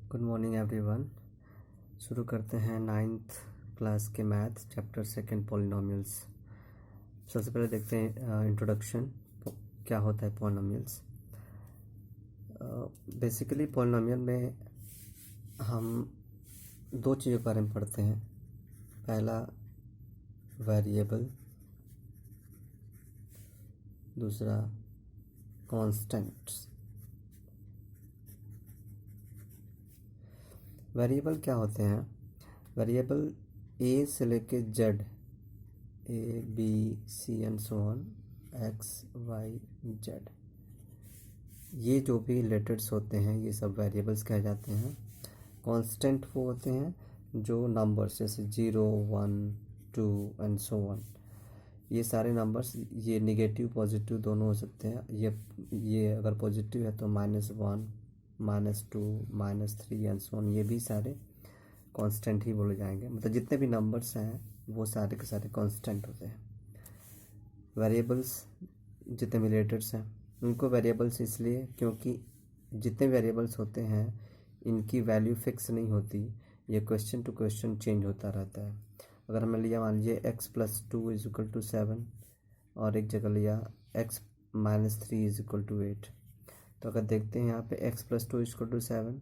Good morning everyone. शुरू करते हैं 9th क्लास के मैथ चैप्टर सेकंड पॉलिनोमियल्स। सबसे पहले देखते हैं इंट्रोडक्शन, क्या होता है पॉलिनोमियल्स। बेसिकली पॉलिनोमियल में हम दो चीज़ों के बारे में पढ़ते हैं। पहला वेरिएबल, दूसरा कांस्टेंट्स। वेरिएबल क्या होते हैं? वेरिएबल ए से लेके Z, A B C and so on, X Y Z, ये जो भी लेटर्स होते हैं ये सब वेरिएबल्स कहे जाते हैं। कांस्टेंट वो होते हैं जो नंबर्स, जैसे 0 1 2 एंड सो ऑन, ये सारे नंबर्स, ये निगेटिव पॉजिटिव दोनों हो सकते हैं। ये अगर पॉजिटिव है तो -1 -2 -3 एंड सो ऑन, ये भी सारे कांस्टेंट ही बोले जाएंगे। मतलब जितने भी नंबर्स हैं वो सारे के सारे कांस्टेंट होते हैं। वेरिएबल्स जितने भी लेटर्स हैं उनको वेरिएबल्स इसलिए क्योंकि जितने वेरिएबल्स होते हैं इनकी वैल्यू फिक्स नहीं होती, ये क्वेश्चन टू क्वेश्चन चेंज होता रहता है। अगर हमने लिया मान लीजिए x+2 = 7 और एक जगह लिया x - 3 = 8, तो अगर देखते हैं यहाँ पे x+2 = 7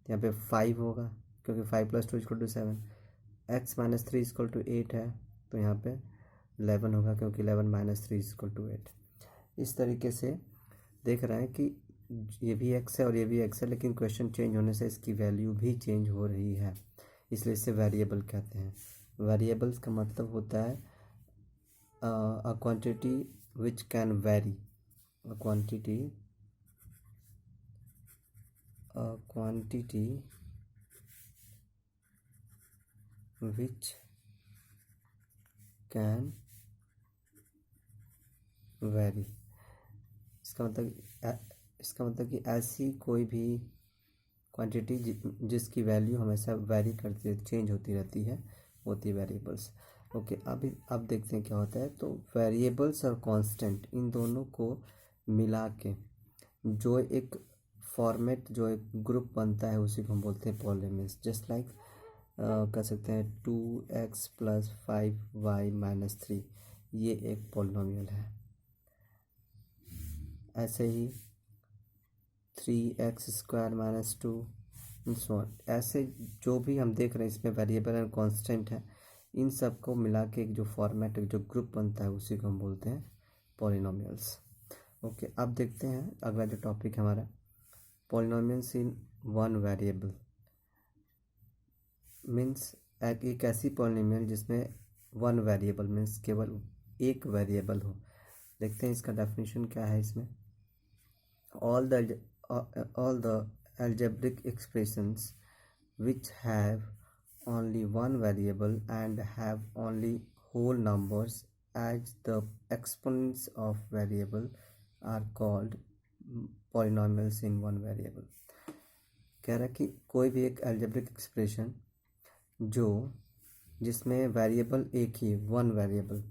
तो यहाँ पे 5 होगा क्योंकि 5 + 2 = 7। x - 3 = 8 है तो यहाँ पे 11 होगा क्योंकि 11 - 3 = 8। इस तरीके से देख रहे हैं कि ये भी x है और ये भी x है, लेकिन क्वेश्चन चेंज होने से इसकी वैल्यू भी चेंज हो रही है, इसलिए इसे वेरिएबल कहते हैं। वेरिएबल्स का मतलब होता है a quantity which can very, a quantity which can vary। इसका मतलब कि ऐसी कोई भी क्वांटिटी जिसकी वैल्यू हमेशा वेरी करती है, चेंज होती रहती है, होती है वेरिएबल्स। ओके, अब देखते हैं क्या होता है। तो वेरिएबल्स और कांस्टेंट, इन दोनों को मिला के जो एक फॉर्मेट, जो एक ग्रुप बनता है उसी को हम बोलते हैं पॉलिनोमियल्स। जस्ट लाइक कह सकते हैं 2x + 5y - 3, ये एक पॉलिनोमियल है। ऐसे ही 3x² - 2 सो ऑन, ऐसे जो भी हम देख रहे हैं इसमें वेरिएबल एंड कांस्टेंट है, इन सब को मिला के एक जो फॉर्मेट, जो ग्रुप बनता है उसी को हम बोलते हैं पॉलिनोमियल्स। ओके, अब देखते हैं अगला जो टॉपिक है हमारा, polynomials in one variable. Means एक ऐसी पॉलिनोमियल जिसमें वन वेरिएबल मीन्स केवल एक वेरिएबल हो। देखते हैं इसका डेफिनेशन क्या है इसमें। all the algebraic expressions which have only one variable and have only whole numbers as the exponents of variable are called polynomials in one variable। कह रहा है कि कोई भी एक algebraic expression जिसमें वेरिएबल एक ही, one variable,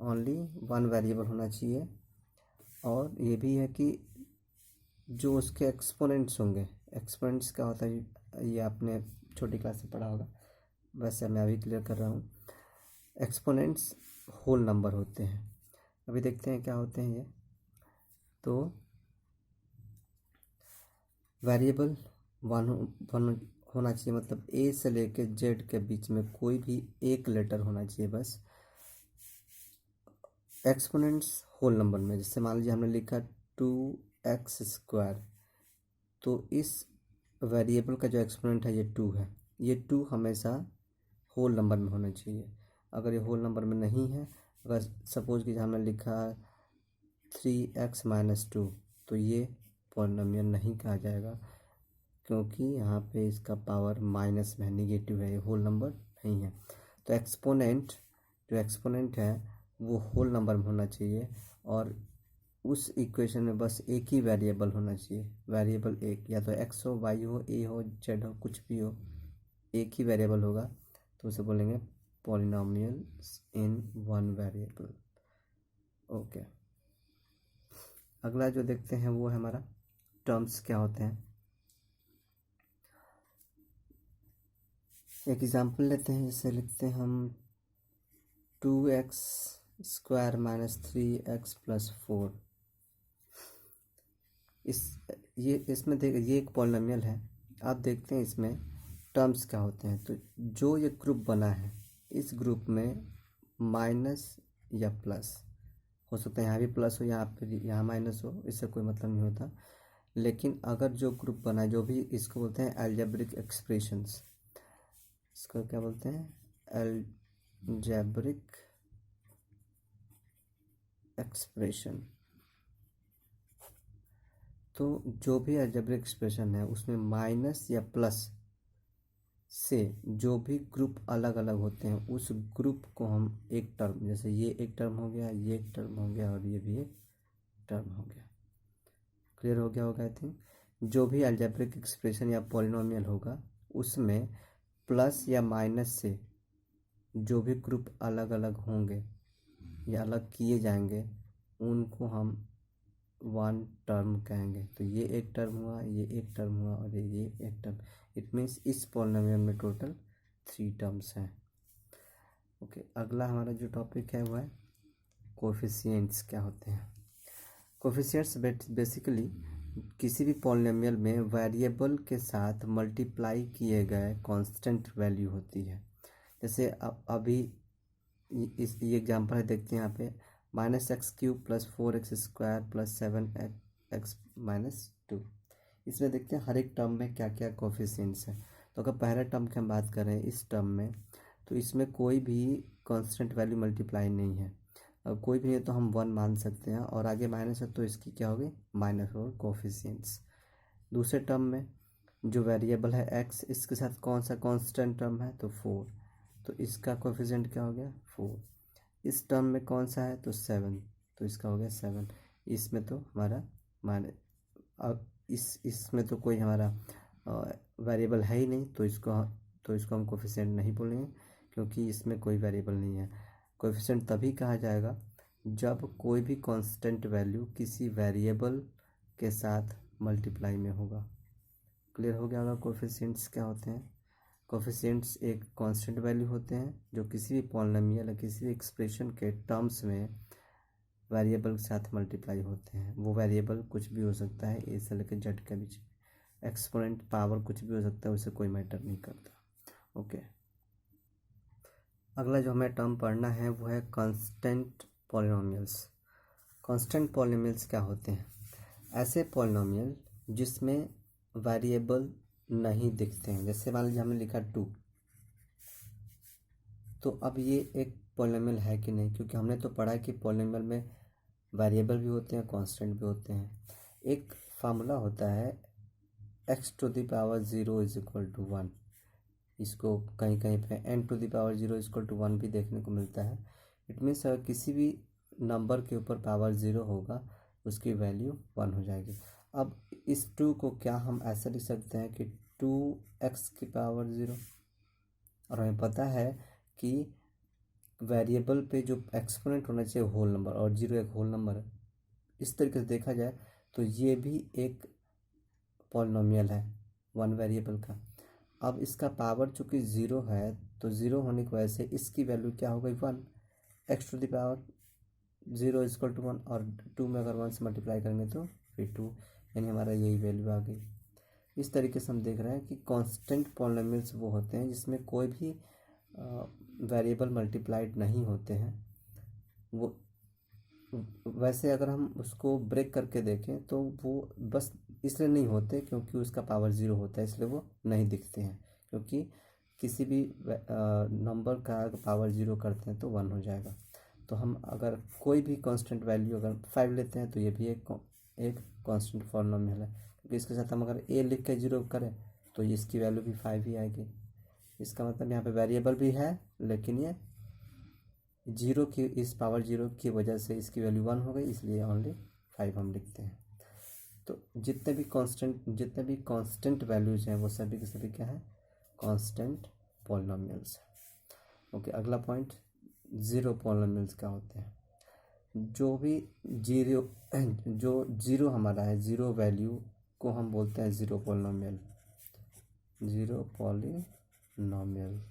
only one variable होना चाहिए, और ये भी है कि जो उसके एक्सपोनेंट्स होंगे। एक्सपोनेंट्स क्या होता है ये आपने छोटी क्लास में पढ़ा होगा, वैसे मैं अभी क्लियर कर रहा हूँ। एक्सपोनेंट्स होल नंबर होते हैं। अभी देखते हैं क्या होते हैं ये। तो वेरिएबल वन होना चाहिए, मतलब ए से लेके जेड के बीच में कोई भी एक लेटर होना चाहिए बस। एक्सपोनेंट्स होल नंबर में, जैसे मान लीजिए हमने लिखा 2x², तो इस वेरिएबल का जो एक्सपोनेंट है ये 2 है। ये 2 हमेशा होल नंबर में होना चाहिए। अगर ये होल नंबर में नहीं है, अगर सपोज कि हमने लिखा 3x - 2, तो ये पॉलिनोमियल नहीं कहा जाएगा क्योंकि यहाँ पे इसका पावर माइनस में है, निगेटिव है, ये होल नंबर नहीं है। तो जो एक्सपोनेंट है वो होल नंबर में होना चाहिए, और उस इक्वेशन में बस एक ही वेरिएबल होना चाहिए। वेरिएबल एक, या तो x हो, y हो, a हो, z हो, कुछ भी हो, एक ही वेरिएबल होगा, तो उसे बोलेंगे polynomials in one variable. Okay, अगला जो देखते हैं वो है हमारा टर्म्स क्या होते हैं। एक एग्जांपल लेते हैं, जैसे लिखते हैं हम 2x square minus 3x plus 4। इसमें देख, ये एक पॉलिनोमियल है। आप देखते हैं इसमें टर्म्स क्या होते हैं। तो जो ये ग्रुप बना है, इस ग्रुप में माइनस या प्लस हो सकता है, यहाँ भी प्लस हो, यहाँ माइनस हो, इससे कोई मतलब नहीं होता। लेकिन अगर जो ग्रुप बना है, जो भी इसको बोलते हैं अलजेब्रिक एक्सप्रेशंस, इसको क्या बोलते हैं, अलजेब्रिक एक्सप्रेशन। तो जो भी अलजेब्रिक एक्सप्रेशन है उसमें माइनस या प्लस से जो भी ग्रुप अलग अलग होते हैं, उस ग्रुप को हम एक टर्म, जैसे ये एक टर्म हो गया, ये एक टर्म हो गया, और ये भी एक टर्म हो गया। क्लियर हो गया होगा आई थिंक। जो भी अलजेब्रिक एक्सप्रेशन या पॉलिनोमियल होगा, उसमें प्लस या माइनस से जो भी ग्रुप अलग अलग होंगे या अलग किए जाएंगे, उनको हम वन टर्म कहेंगे। तो ये एक टर्म हुआ, ये एक टर्म हुआ, और ये एक टर्म। इट मीन्स इस पॉलिनोमियल में टोटल 3 टर्म्स हैं। ओके, अगला हमारा जो टॉपिक है वो है कोफिशिएंट्स क्या होते हैं। कोफिशिएंट्स बेसिकली किसी भी पॉलिनोमियल में वेरिएबल के साथ मल्टीप्लाई किए गए कांस्टेंट वैल्यू होती है। जैसे अभी इस ये एग्जांपल है, देखते हैं यहाँ पे -x³ plus 4x square plus 7x minus 2। इसमें देखते हैं हर एक टर्म में क्या क्या कोफिशिएंट्स है। तो अगर पहले टर्म की हम बात करें इस टर्म में, तो इसमें कोई भी कांस्टेंट वैल्यू मल्टीप्लाई नहीं है। अब कोई भी नहीं तो हम 1 मान सकते हैं, और आगे माइनस है तो इसकी क्या होगी, -4 कोफिशिएंट्स। दूसरे टर्म में जो वेरिएबल है x, इसके साथ कौन सा कांस्टेंट टर्म है, तो 4, तो इसका कोफिशिएंट क्या हो गया, 4। इस टर्म में कौन सा है, तो 7, तो इसका हो गया 7। इसमें तो हमारा माने, अब इसमें तो कोई हमारा वेरिएबल है ही नहीं, तो इसको हम कोफिशिएंट नहीं बोलेंगे, क्योंकि इसमें कोई वेरिएबल नहीं है। कोफिशिएंट तभी कहा जाएगा जब कोई भी कांस्टेंट वैल्यू किसी वेरिएबल के साथ मल्टीप्लाई में होगा। क्लियर हो गया होगा कोफिशिएंट्स क्या होते हैं। कोफिशिएंट्स एक कांस्टेंट वैल्यू होते हैं जो किसी भी पॉलिनोमियल या किसी भी एक्सप्रेशन के टर्म्स में वेरिएबल के साथ मल्टीप्लाई होते हैं। वो वेरिएबल कुछ भी हो सकता है, ए से लेकर जेड के बीच, एक्सपोनेंट पावर कुछ भी हो सकता है, उसे कोई मैटर नहीं करता। ओके, अगला जो हमें टर्म पढ़ना है वो है कांस्टेंट पॉलिनोमियल्स। कांस्टेंट पॉलिनोमियल्स क्या होते हैं, ऐसे पॉलिनोमियल जिसमें वेरिएबल नहीं दिखते हैं। जैसे मान लीजिए हमने लिखा 2, तो अब ये एक पॉलिनोमियल है कि नहीं, क्योंकि हमने तो पढ़ा है कि पॉलिनोमियल में वेरिएबल भी होते हैं, कांस्टेंट भी होते हैं। एक फार्मूला होता है x⁻0 = 1। इसको कहीं कहीं पे n⁻0 = 1 भी देखने को मिलता है। इट मीन्स अगर किसी भी नंबर के ऊपर पावर 0 होगा, उसकी वैल्यू 1 हो जाएगी। अब इस 2 को क्या हम ऐसा लिख सकते हैं कि 2x⁻0, और हमें पता है कि वेरिएबल पे जो एक्सपोनेंट होना चाहिए होल नंबर, और 0 एक होल नंबर है। इस तरीके से देखा जाए तो ये भी एक पॉलिनोमियल है 1 वेरिएबल का। अब इसका पावर चूँकि 0 है, तो 0 होने की वजह से इसकी वैल्यू क्या हो गई, 1। x⁻0 = 1, और 2 में अगर 1 से मल्टीप्लाई करेंगे तो फिर 2, यानी हमारा यही वैल्यू आ गई। इस तरीके से हम देख रहे हैं कि कांस्टेंट पॉलिनोमियल्स वो होते हैं जिसमें कोई भी वेरिएबल मल्टीप्लाइड नहीं होते हैं। वो वैसे अगर हम उसको ब्रेक करके देखें तो वो बस इसलिए नहीं होते क्योंकि उसका पावर 0 होता है, इसलिए वो नहीं दिखते हैं। क्योंकि किसी भी नंबर का पावर 0 करते हैं तो 1 हो जाएगा। तो हम अगर कोई भी कांस्टेंट वैल्यू अगर 5 लेते हैं तो ये भी एक कांस्टेंट पॉलिनोमियल है, क्योंकि इसके साथ हम अगर a लिख के 0 करें तो इसकी वैल्यू भी 5 ही आएगी। इसका मतलब यहाँ पे वेरिएबल भी है, लेकिन ये 0 की इस पावर 0 की वजह से इसकी वैल्यू 1 हो गई, इसलिए ओनली 5 हम लिखते हैं। तो जितने भी कांस्टेंट वैल्यूज हैं वो सभी के सभी क्या है, कांस्टेंट पॉलिनोमियल्स है। ओके, अगला पॉइंट, ज़ीरो पॉलिनोमियल्स क्या होते हैं। जो भी ज़ीरो हमारा है, ज़ीरो वैल्यू को हम बोलते हैं zero polynomial, zero polynomial. Polynomial.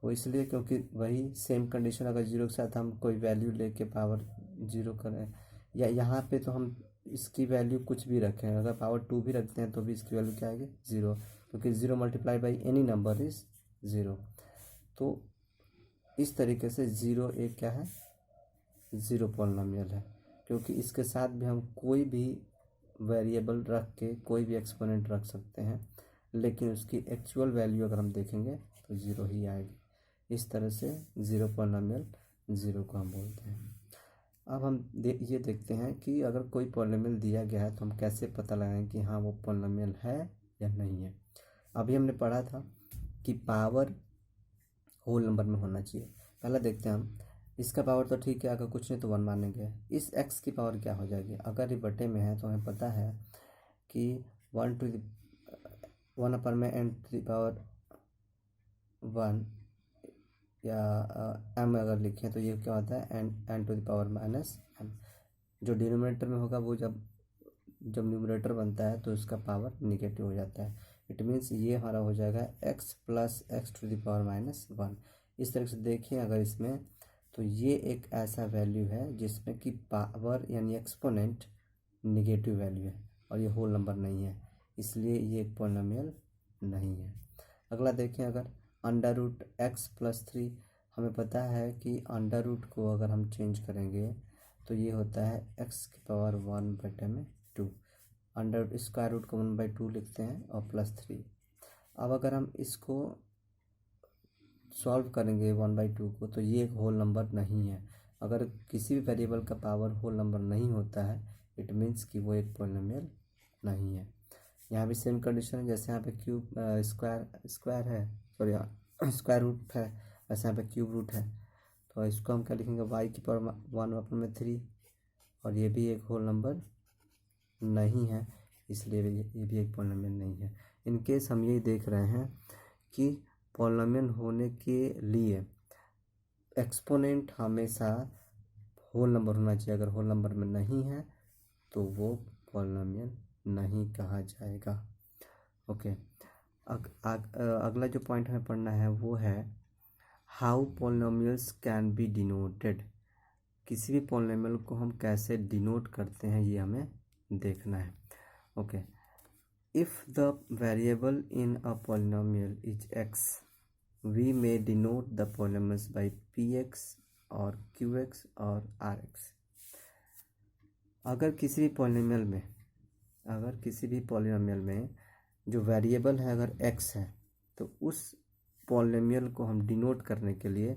वो इसलिए क्योंकि वही सेम कंडीशन अगर जीरो के साथ हम कोई वैल्यू लेके पावर जीरो करें, या यहाँ पे तो हम इसकी वैल्यू कुछ भी रखें, अगर पावर टू भी रखते हैं तो भी इसकी वैल्यू क्या आएगी, ज़ीरो, क्योंकि zero multiply by any number is zero. तो इस तरीके से ज़ीरो एक क्या है, ज़ीरो पॉलिनॉमियल है, क्योंकि इसके साथ भी हम कोई भी वेरिएबल रख के कोई भी एक्सपोनेंट रख सकते हैं, लेकिन उसकी एक्चुअल वैल्यू अगर हम देखेंगे तो ज़ीरो ही आएगी। इस तरह से ज़ीरो पॉलिनॉमियल ज़ीरो को हम बोलते हैं। अब हम ये देखते हैं कि अगर कोई पॉलिनॉमियल दिया गया है तो हम कैसे पता लगाएं कि हाँ वो पॉलिनॉमियल है या नहीं है। अभी हमने पढ़ा था कि पावर होल नंबर में होना चाहिए। पहला देखते हैं हम, इसका पावर तो ठीक है, अगर कुछ नहीं तो वन मानेंगे। इस एक्स की पावर क्या हो जाएगी, अगर ये बटे में है तो हमें पता है कि वन अपर में N to the power one या एम अगर लिखें तो ये क्या होता है, N to the power minus M. जो डिनोमिनेटर में होगा वो जब न्यूमरेटर बनता है तो उसका पावर निगेटिव हो जाता है। इट मीन्स ये हमारा हो जाएगा X plus X to the power minus one. इस तरह से देखें अगर इसमें, तो ये एक ऐसा वैल्यू है जिसमें कि पावर यानी एक्सपोनेंट निगेटिव वैल्यू है और ये होल नंबर नहीं है, इसलिए ये एक पॉलिनॉमियल नहीं है। अगला देखें, अगर under root X plus three, हमें पता है कि अंडर रूट को अगर हम चेंज करेंगे तो ये होता है एक्स की पावर वन बटे में टू। अंडर स्क्वायर रूट को वन बाई टू लिखते हैं और प्लस थ्री। अब अगर हम इसको सॉल्व करेंगे वन बाई टू को तो ये एक होल नंबर नहीं है। अगर किसी भी वेरिएबल का पावर होल नंबर नहीं होता है इट मीन्स कि वो एक पॉलिनॉमियल नहीं है। यहाँ भी सेम कंडीशन है, जैसे यहाँ पे क्यूब स्क्वायर है, सॉरी स्क्वायर रूट है, वैसे यहाँ पे क्यूब रूट है, तो इसको हम क्या लिखेंगे, वाई की पावर वन अपन में थ्री, और ये भी एक होल नंबर नहीं है, इसलिए ये भी एक पॉलिनॉमियल नहीं है। इन केस हम यही देख रहे हैं कि पॉलिनॉमियल होने के लिए एक्सपोनेंट हमेशा होल नंबर होना चाहिए, अगर होल नंबर में नहीं है तो वो पॉलिनॉमियल नहीं कहा जाएगा। ओके, अगला जो पॉइंट हमें पढ़ना है वो है how polynomials can be denoted. किसी भी पॉलिनॉमियल को हम कैसे डिनोट करते हैं ये हमें देखना है। Okay, if the variable in a polynomial is X, we may denote the polynomials by px और qx और rx। अगर किसी भी पॉलिनॉमियल में जो वेरिएबल है अगर x है तो उस पॉलिनॉमियल को हम डिनोट करने के लिए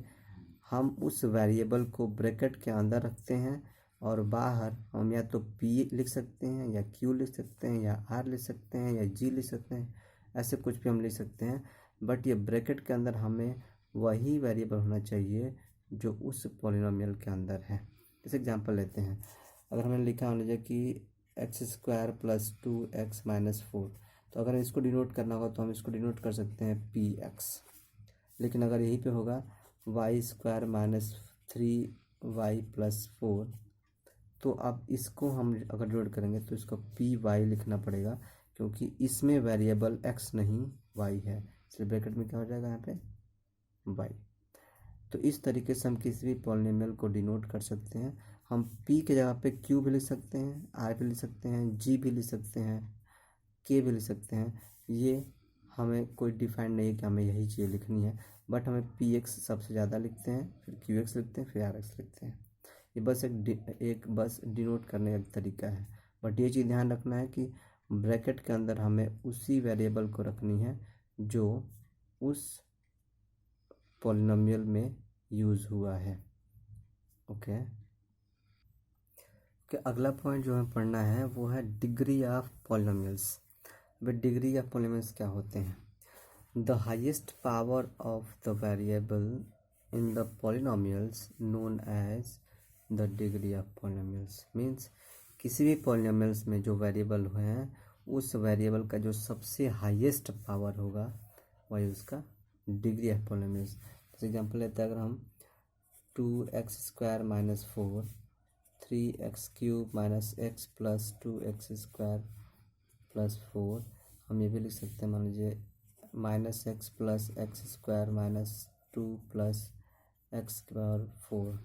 हम उस वेरिएबल को ब्रैकेट के अंदर रखते हैं और बाहर हम या तो p लिख सकते हैं या q लिख सकते हैं या r लिख सकते हैं या g लिख सकते हैं, ऐसे कुछ भी हम लिख सकते हैं, बट ये ब्रैकेट के अंदर हमें वही वेरिएबल होना चाहिए जो उस पॉलिनॉमियल के अंदर है। जैसे एग्जांपल लेते हैं, अगर हमने लिखा मान लीजिए कि x square plus two x minus four, तो अगर इसको डिनोट करना होगा तो हम इसको डिनोट कर सकते हैं पी एक्स। लेकिन अगर यहीं पे होगा Y square minus three Y plus four, तो अब इसको हम अगर डिनोट करेंगे तो इसको पी वाई लिखना पड़ेगा, क्योंकि इसमें वेरिएबल एक्स नहीं वाई है, इसलिए ब्रैकेट में क्या हो जाएगा यहाँ पे वाई। तो इस तरीके से हम किसी भी पॉलिनॉमियल को डिनोट कर सकते हैं। हम p के जगह पे q भी लिख सकते हैं, r भी लिख सकते हैं, g भी लिख सकते हैं, k भी लिख सकते हैं। ये हमें कोई डिफाइन नहीं है कि हमें यही चीज़ लिखनी है, बट हमें px सबसे ज़्यादा लिखते हैं, फिर qx लिखते हैं, फिर rx लिखते हैं। ये बस एक बस डिनोट करने का तरीका है, बट ये चीज़ ध्यान रखना है कि ब्रैकेट के अंदर हमें उसी वेरिएबल को रखनी है जो उस पॉलिनॉमियल में यूज़ हुआ है। ओके, अगला पॉइंट जो हमें पढ़ना है वो है डिग्री ऑफ पॉलिनॉमियल्स। वे डिग्री ऑफ पॉलिनॉमियल्स क्या होते हैं, the highest power of the variable in the polynomials known as the degree of polynomials. Means किसी भी पॉलिनॉमियल्स में जो वेरिएबल हुए हैं उस वेरिएबल का जो सबसे हाईएस्ट पावर होगा वही उसका डिग्री ऑफ पॉलिनॉमियल्स। जैसे एग्जांपल लेते हैं, अगर हम two X square minus four, three X cube minus X plus two X square plus four, हम ये भी लिख सकते हैं मान लीजिए minus X plus X square minus 2 plus X की पावर 4।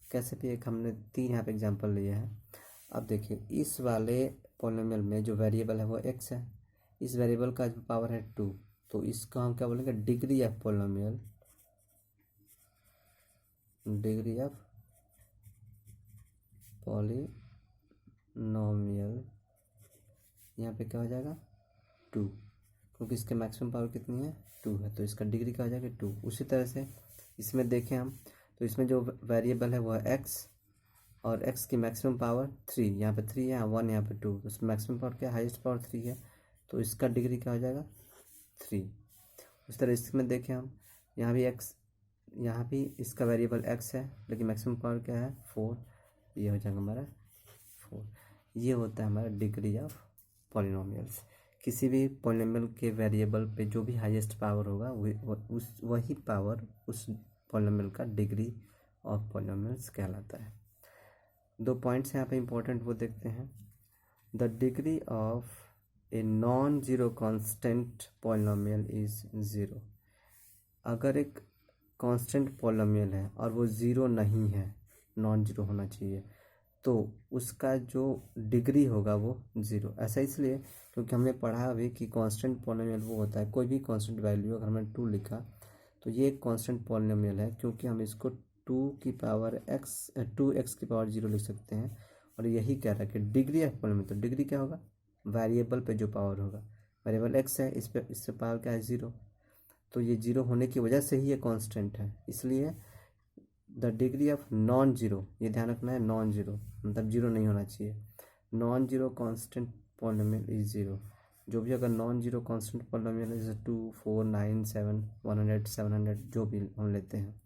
कैसे भी एक हमने 3 यहाँ पे एग्जांपल लिए हैं। अब देखिए इस वाले पॉलिनोमियल में जो वेरिएबल है वो एक्स है, इस वेरिएबल का जो पावर है 2, तो इसका हम क्या बोलेंगे, degree of polynomial, degree of polynomial यहाँ पे क्या हो जाएगा 2, क्योंकि इसके मैक्सिमम पावर कितनी है 2 है, तो इसका डिग्री क्या हो जाएगा 2। उसी तरह से इसमें देखें हम, तो इसमें जो वेरिएबल है वो है एक्स, और एक्स की मैक्सिमम पावर 3, यहाँ पे 3 है, 1 यहाँ पे 2, तो इसमें मैक्सिमम पावर क्या, हाईएस्ट पावर 3 है, तो इसका डिग्री क्या हो जाएगा 3। उस तरह इसमें देखें हम, यहाँ भी एक्स, यहाँ भी इसका वेरिएबल एक्स है लेकिन मैक्सिमम पावर क्या है 4, ये हो जाएगा हमारा 4। ये होता है हमारा डिग्री ऑफ पॉलिनोमियल्स। किसी भी पॉलिनोमियल के वेरिएबल पे जो भी हाईएस्ट पावर होगा वही पावर उस पॉलिनोमियल का डिग्री ऑफ पॉलिनोमियल्स कहलाता है। 2 पॉइंट्स यहाँ पे इंपॉर्टेंट वो देखते हैं। The degree of a non zero constant polynomial is 0। अगर एक कांस्टेंट पॉलिनोमियल है और वो ज़ीरो नहीं है, नॉन जीरो होना चाहिए, तो उसका जो डिग्री होगा वो 0। ऐसा इसलिए क्योंकि हमने पढ़ा अभी कि कांस्टेंट पॉलिनोमियल वो होता है, कोई भी कांस्टेंट वैल्यू अगर हमने 2 लिखा तो ये एक कांस्टेंट पॉलिनोमियल है, क्योंकि हम इसको 2 की पावर x 2x की पावर 0 लिख सकते हैं। और यही कह रहा है कि डिग्री ऑफ पॉलिनोमियल, तो डिग्री क्या होगा, वेरिएबल पे जो पावर होगा, वेरिएबल x है, इस पे पावर क्या है 0, तो ये 0 होने की वजह से ही ये कांस्टेंट है। इसलिए the degree of non zero, ये ध्यान रखना है, नॉन जीरो मतलब 0 नहीं होना चाहिए, non zero constant polynomial is 0। जो भी अगर नॉन जीरो कांस्टेंट पॉलिनोमियल जैसे 2, 4, 9, 7, 100, 700 जो भी हम लेते हैं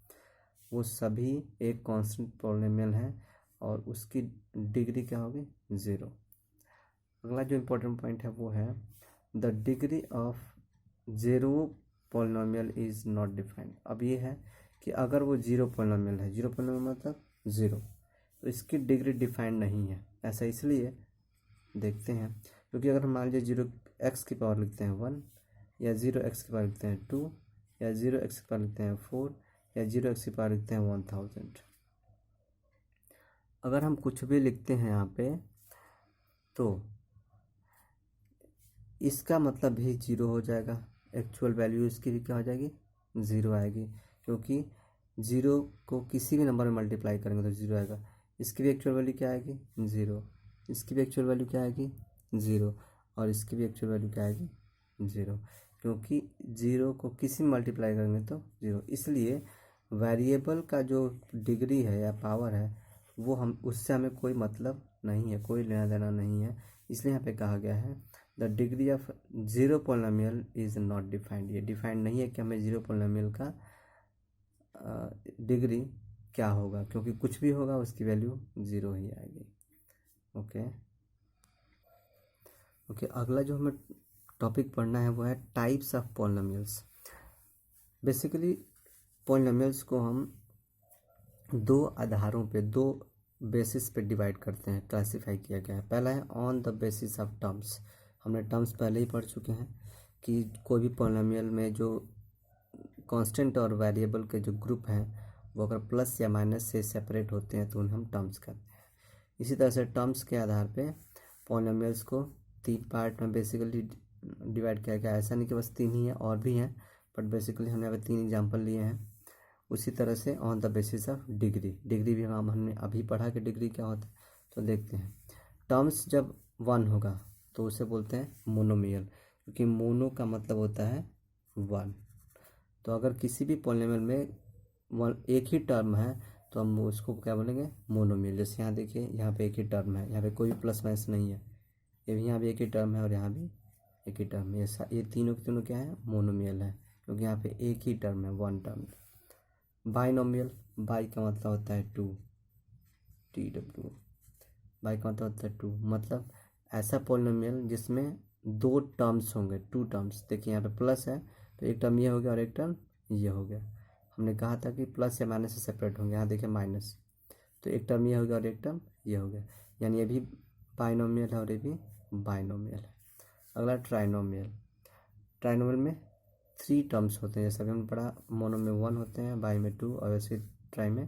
वो सभी एक कांस्टेंट पॉलिनोमियल है और उसकी डिग्री क्या होगी 0। अगला जो इम्पोर्टेंट पॉइंट है वो है the degree of zero polynomial is not defined. अब ये है कि अगर वो जीरो पॉलिनोमियल है, जीरो पॉलिनोमियल मतलब 0, तो इसकी डिग्री डिफाइंड नहीं है। ऐसा इसलिए देखते हैं क्योंकि अगर हम मान लीजिए 0x की पावर लिखते हैं 1, या 0x की पावर लिखते हैं 2, या 0x की पावर लिखते हैं 4, या 0x की पावर लिखते हैं 1000, अगर हम कुछ भी लिखते हैं यहाँ पे तो इसका मतलब भी 0 हो जाएगा, एक्चुअल वैल्यू इसकी भी क्या हो जाएगी 0 आएगी, क्योंकि 0 को किसी भी नंबर में मल्टीप्लाई करेंगे तो 0 आएगा। इसकी भी एक्चुअल वैल्यू क्या आएगी 0, इसकी भी एक्चुअल वैल्यू क्या आएगी 0, और इसकी भी एक्चुअल वैल्यू क्या आएगी 0, क्योंकि 0 को किसी में मल्टीप्लाई करेंगे तो 0। इसलिए वेरिएबल का जो डिग्री है या पावर है वो हम उससे हमें कोई मतलब नहीं है, कोई लेना देना नहीं है। इसलिए यहाँ पे कहा गया है the degree of zero polynomial is not defined. ये डिफाइंड नहीं है कि हमें जीरो पॉलिनोमियल का डिग्री क्या होगा, क्योंकि कुछ भी होगा उसकी वैल्यू 0 ही आएगी। ओके, अगला जो हमें टॉपिक पढ़ना है वो है types of polynomials. Basically polynomials को हम 2 आधारों पे, 2 बेसिस पे डिवाइड करते हैं, क्लासीफाई किया गया है। पहला है on the basis of terms. हमने टर्म्स पहले ही पढ़ चुके हैं कि कोई भी पॉलिनोमियल में जो कांस्टेंट और वेरिएबल के जो ग्रुप हैं वो अगर प्लस या माइनस से सेपरेट होते हैं तो उन्हें हम टर्म्स कहते हैं। इसी तरह से टर्म्स के आधार पे पॉलिनोमियल्स को 3 पार्ट में बेसिकली डिवाइड किया गया। ऐसा नहीं कि बस 3 ही है, और भी हैं, बट बेसिकली हमने अभी 3 एग्जाम्पल लिए हैं। उसी तरह से on the basis of degree, degree भी हमने अभी पढ़ा कि डिग्री क्या होता है। तो देखते हैं, टर्म्स जब 1 होगा तो उसे बोलते हैं मोनोमियल, क्योंकि मोनो का मतलब होता है 1। तो अगर किसी भी पॉलिनोमियल में एक ही टर्म है तो हम उसको क्या बोलेंगे मोनोमियल। जैसे यहाँ देखिए, यहाँ पे एक ही टर्म है, यहाँ पे कोई प्लस माइनस नहीं है, ये भी यहाँ भी एक ही टर्म है और यहाँ भी एक ही टर्म है। ये तीनों के तीनों क्या है मोनोमियल है, क्योंकि यहाँ पे एक ही टर्म है, 1 टर्म। बाइनोमियल, बाई का मतलब होता है 2, TW, बाई का मतलब होता है 2, मतलब ऐसा पॉलिनोमियल जिसमें 2 टर्म्स होंगे, 2 टर्म्स। देखिए यहाँ पे प्लस है तो एक टर्म ये हो गया और एक टर्म ये हो गया। हमने कहा था कि प्लस या माइनस से सेपरेट होंगे, यहाँ देखिए माइनस, तो एक टर्म ये हो गया और एक टर्म ये हो गया, यानी ये भी बाइनोमियल है और ये भी बाइनोमियल है। अगला ट्राइनोमियल। ट्राइनोमियल में 3 टर्म्स होते हैं, जैसा भी हमने पढ़ा, मोनो में 1 होते हैं, बाई में 2 और वैसे ट्राई में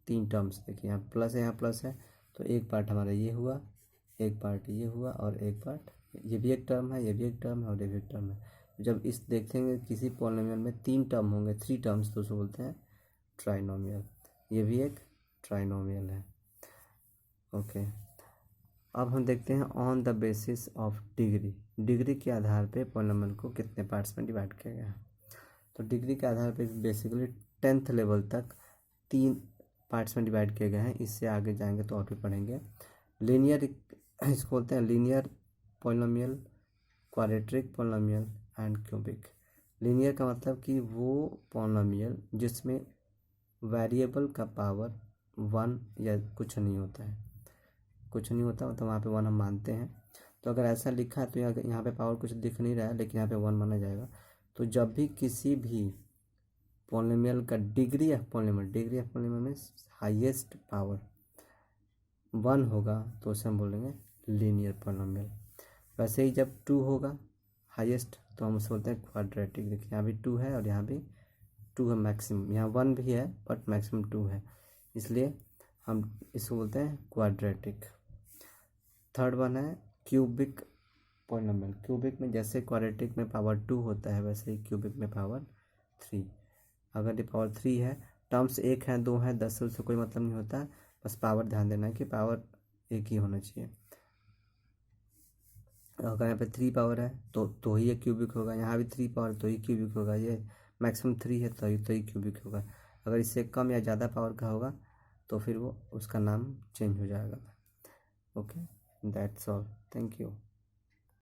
3 टर्म्स। देखिए यहाँ प्लस है, यहाँ प्लस है, तो एक पार्ट हमारा ये हुआ, एक पार्ट ये हुआ और एक पार्ट ये भी एक टर्म है, ये भी एक टर्म है और ये भी एक टर्म है। जब इस देखेंगे किसी पॉलिनोमियल में 3 टर्म होंगे, 3 टर्म्स, तो उसको बोलते हैं ट्राइनोमियल। ये भी एक ट्राइनोमियल है। ओके, अब हम देखते हैं on the basis of degree. Degree के आधार पे पॉलिनोमियल को कितने पार्ट्स में डिवाइड किया गया है। तो डिग्री के आधार पे बेसिकली 10th लेवल तक 3 पार्ट्स में डिवाइड किए गए हैं। इससे आगे जाएंगे तो और भी पढ़ेंगे। लीनियर, इसको बोलते हैं linear polynomial, quadratic polynomial and cubic. Linear का मतलब कि वो पॉलिनोमियल जिसमें वेरिएबल का पावर 1 या कुछ नहीं होता है, कुछ नहीं होता तो वहाँ पे 1 हम मानते हैं। तो अगर ऐसा लिखा है तो यहाँ पे पावर कुछ दिख नहीं रहा है, लेकिन यहाँ पे 1 माना जाएगा। तो जब भी किसी भी पॉलिनोमियल का डिग्री ऑफ पॉलिनोमियल में हाईएस्ट पावर 1 होगा तो उसे हम बोलेंगे लीनियर पॉलिनोमियल। वैसे ही जब 2 होगा हाईएस्ट तो हम उसे बोलते हैं क्वाड्रेटिक। देखिए यहाँ भी 2 है और यहाँ भी 2 है मैक्सिमम, यहाँ 1 भी है बट मैक्सिमम 2 है, इसलिए हम इसको बोलते हैं क्वाड्रेटिक। थर्ड वन है क्यूबिक पॉलिनोमियल। क्यूबिक में जैसे क्वाड्रेटिक में पावर 2 होता है वैसे ही क्यूबिक में पावर 3। अगर ये पावर 3 है, टर्म्स 1 है 2 है 10 से उससे कोई मतलब नहीं होता, बस पावर ध्यान देना है कि पावर एक ही होना चाहिए। अगर यहाँ पे 3 पावर है तो ही ये क्यूबिक होगा, यहाँ भी 3 पावर तो ही क्यूबिक होगा, ये मैक्सिमम 3 है तो ही क्यूबिक होगा। अगर इससे कम या ज़्यादा पावर का होगा तो फिर वो उसका नाम चेंज हो जाएगा। Okay, that's all, thank you.